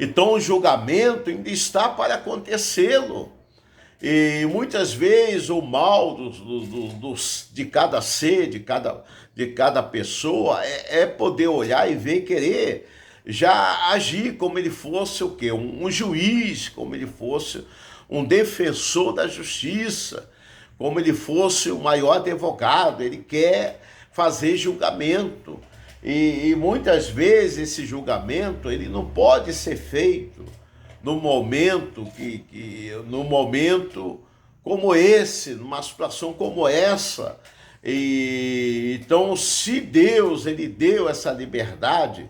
Então o julgamento ainda está para acontecê-lo. E muitas vezes o mal de cada ser, de cada pessoa, é poder olhar e ver, querer já agir como ele fosse o quê? Um juiz, como ele fosse um defensor da justiça, como ele fosse o maior advogado. Ele quer fazer julgamento. E muitas vezes esse julgamento ele não pode ser feito no momento no momento como esse, numa situação como essa. E então, se Deus ele deu essa liberdade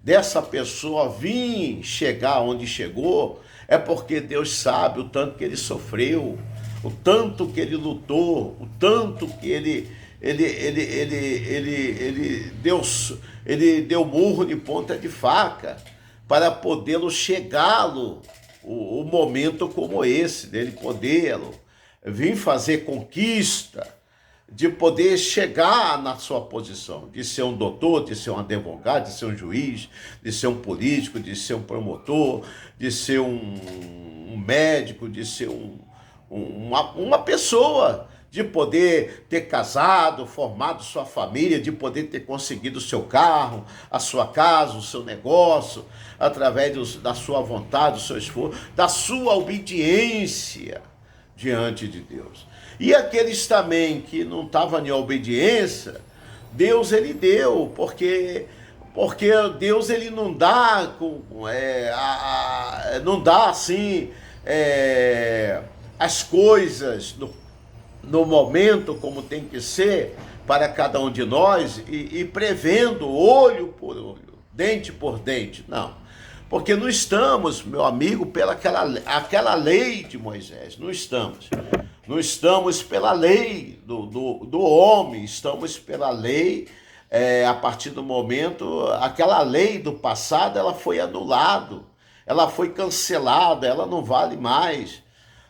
dessa pessoa vir chegar onde chegou, é porque Deus sabe o tanto que ele sofreu, o tanto que ele lutou, o tanto que ele deu murro de ponta de faca para podê-lo chegá-lo o momento como esse, dele podê-lo vir fazer conquista, de poder chegar na sua posição, de ser um doutor, de ser um advogado, de ser um juiz, de ser um político, de ser um promotor, de ser um médico, de ser uma pessoa, de poder ter casado, formado sua família, de poder ter conseguido o seu carro, a sua casa, o seu negócio, através da sua vontade, do seu esforço, da sua obediência diante de Deus. E aqueles também que não estavam em obediência, Deus ele deu, porque Deus ele não dá não dá assim as coisas no momento como tem que ser para cada um de nós e prevendo olho por olho, dente por dente, não. Porque não estamos, meu amigo, pela aquela lei de Moisés, não estamos. Não estamos pela lei do homem, estamos pela lei, a partir do momento, aquela lei do passado, ela foi anulada, ela foi cancelada, ela não vale mais.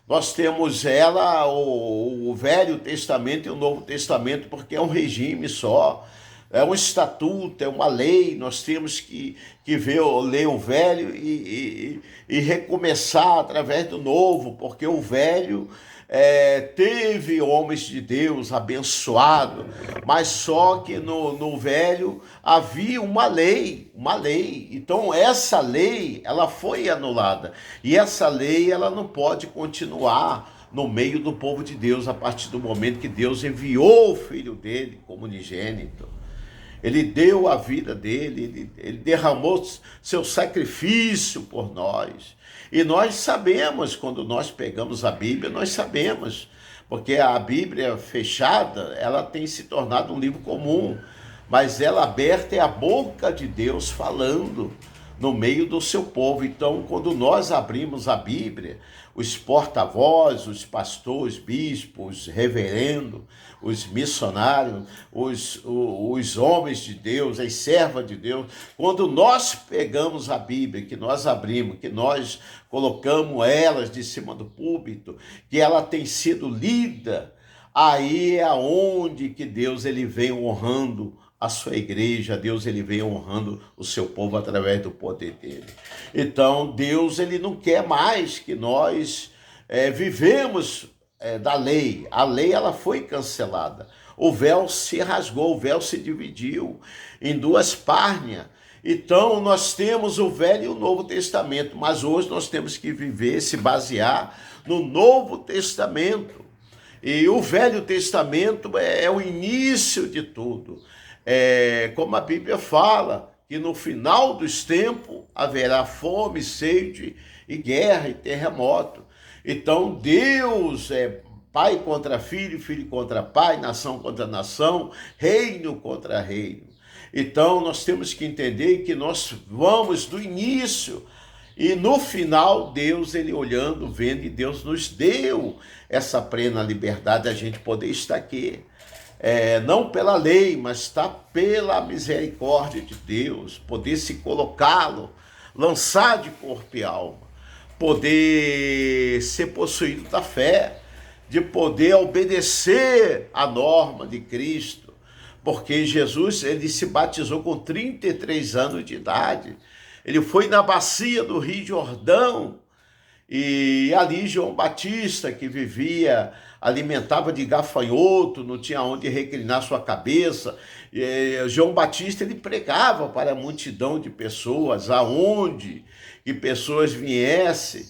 Nós temos o Velho Testamento e o Novo Testamento, porque é um regime só, é um estatuto, é uma lei. Nós temos que ler o Velho e recomeçar através do Novo, porque o Velho teve homens de Deus abençoados, mas só que no Velho havia uma lei. Então essa lei, ela foi anulada, e essa lei ela não pode continuar no meio do povo de Deus a partir do momento que Deus enviou o Filho dele como unigênito. Ele deu a vida dele, ele derramou seu sacrifício por nós. E nós sabemos, quando nós pegamos a Bíblia, nós sabemos, porque a Bíblia fechada, ela tem se tornado um livro comum, mas ela aberta é a boca de Deus falando no meio do seu povo. Então, quando nós abrimos a Bíblia, os porta-vozes, os pastores, bispos, reverendos, os missionários, os homens de Deus, as servas de Deus, quando nós pegamos a Bíblia, que nós abrimos, que nós colocamos elas de cima do púlpito, que ela tem sido lida, aí é onde que Deus ele vem honrando a sua igreja, Deus ele vem honrando o seu povo através do poder dele. Então Deus ele não quer mais que nós vivemos da lei. A lei ela foi cancelada, o véu se rasgou, o véu se dividiu em duas partes. Então nós temos o Velho e o Novo Testamento, mas hoje nós temos que viver, se basear no Novo Testamento. E o Velho Testamento é o início de tudo. Como a Bíblia fala, que no final dos tempos haverá fome, sede e guerra e terremoto. Então Deus é pai contra filho, filho contra pai, nação contra nação, reino contra reino. Então nós temos que entender que nós vamos do início e no final Deus ele olhando, vendo, e Deus nos deu essa plena liberdade a gente poder estar aqui. Não pela lei, mas está pela misericórdia de Deus, poder se colocá-lo, lançar de corpo e alma, poder ser possuído da fé, de poder obedecer à norma de Cristo, porque Jesus ele se batizou com 33 anos de idade. Ele foi na bacia do Rio Jordão, e ali João Batista, que vivia, alimentava de gafanhoto, não tinha onde reclinar sua cabeça. João Batista, ele pregava para a multidão de pessoas, aonde que pessoas viessem,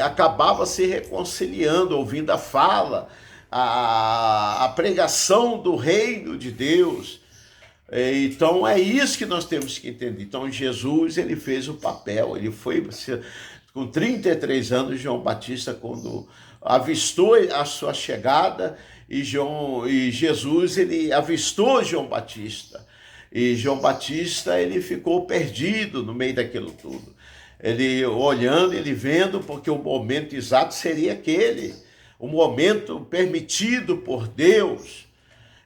acabava se reconciliando, ouvindo a fala, a pregação do reino de Deus. Então é isso que nós temos que entender. Então Jesus, ele fez o papel, ele foi com 33 anos, João Batista, quando avistou a sua chegada, e Jesus, ele avistou João Batista. E João Batista, ele ficou perdido no meio daquilo tudo. Ele olhando, ele vendo, porque o momento exato seria aquele, o momento permitido por Deus.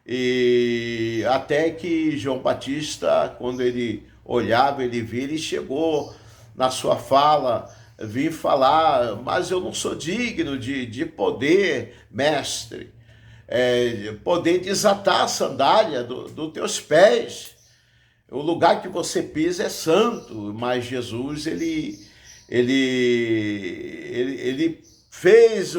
E até que João Batista, quando ele olhava, ele via, ele chegou na sua fala, vim falar, mas eu não sou digno de poder, mestre, poder desatar a sandália dos teus pés. O lugar que você pisa é santo, mas Jesus, ele fez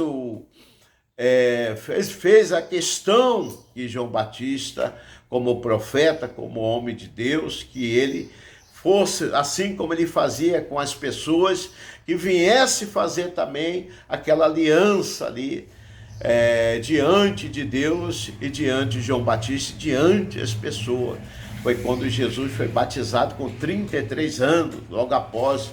fez a questão que João Batista, como profeta, como homem de Deus, que ele fosse, assim como ele fazia com as pessoas, que viesse fazer também aquela aliança ali, diante de Deus e diante de João Batista, diante das pessoas. Foi quando Jesus foi batizado com 33 anos, logo após,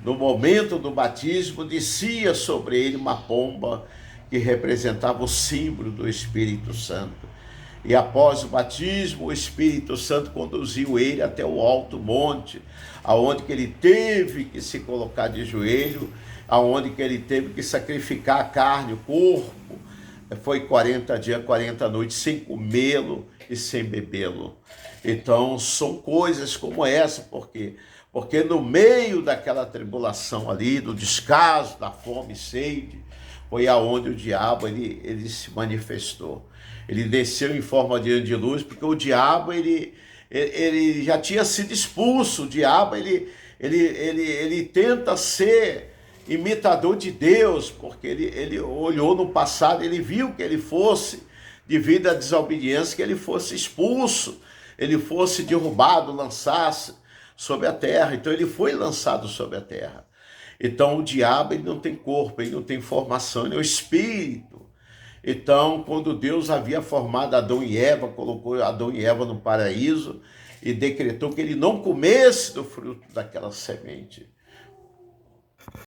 no momento do batismo, descia sobre ele uma pomba que representava o símbolo do Espírito Santo. E após o batismo, o Espírito Santo conduziu ele até o alto monte, aonde que ele teve que se colocar de joelho, aonde que ele teve que sacrificar a carne, o corpo. Foi 40 dias, 40 noites, sem comê-lo e sem bebê-lo. Então, são coisas como essa, porque no meio daquela tribulação ali, do descaso, da fome e sede, foi aonde o diabo ele se manifestou. Ele desceu em forma de luz, porque o diabo ele já tinha sido expulso. O diabo ele tenta ser imitador de Deus, porque ele olhou no passado, ele viu que ele fosse, devido à desobediência, que ele fosse expulso, ele fosse derrubado, lançasse sobre a terra. Então ele foi lançado sobre a terra. Então o diabo, ele não tem corpo, ele não tem formação, ele é o espírito. Então, quando Deus havia formado Adão e Eva, colocou Adão e Eva no paraíso e decretou que ele não comesse do fruto daquela semente.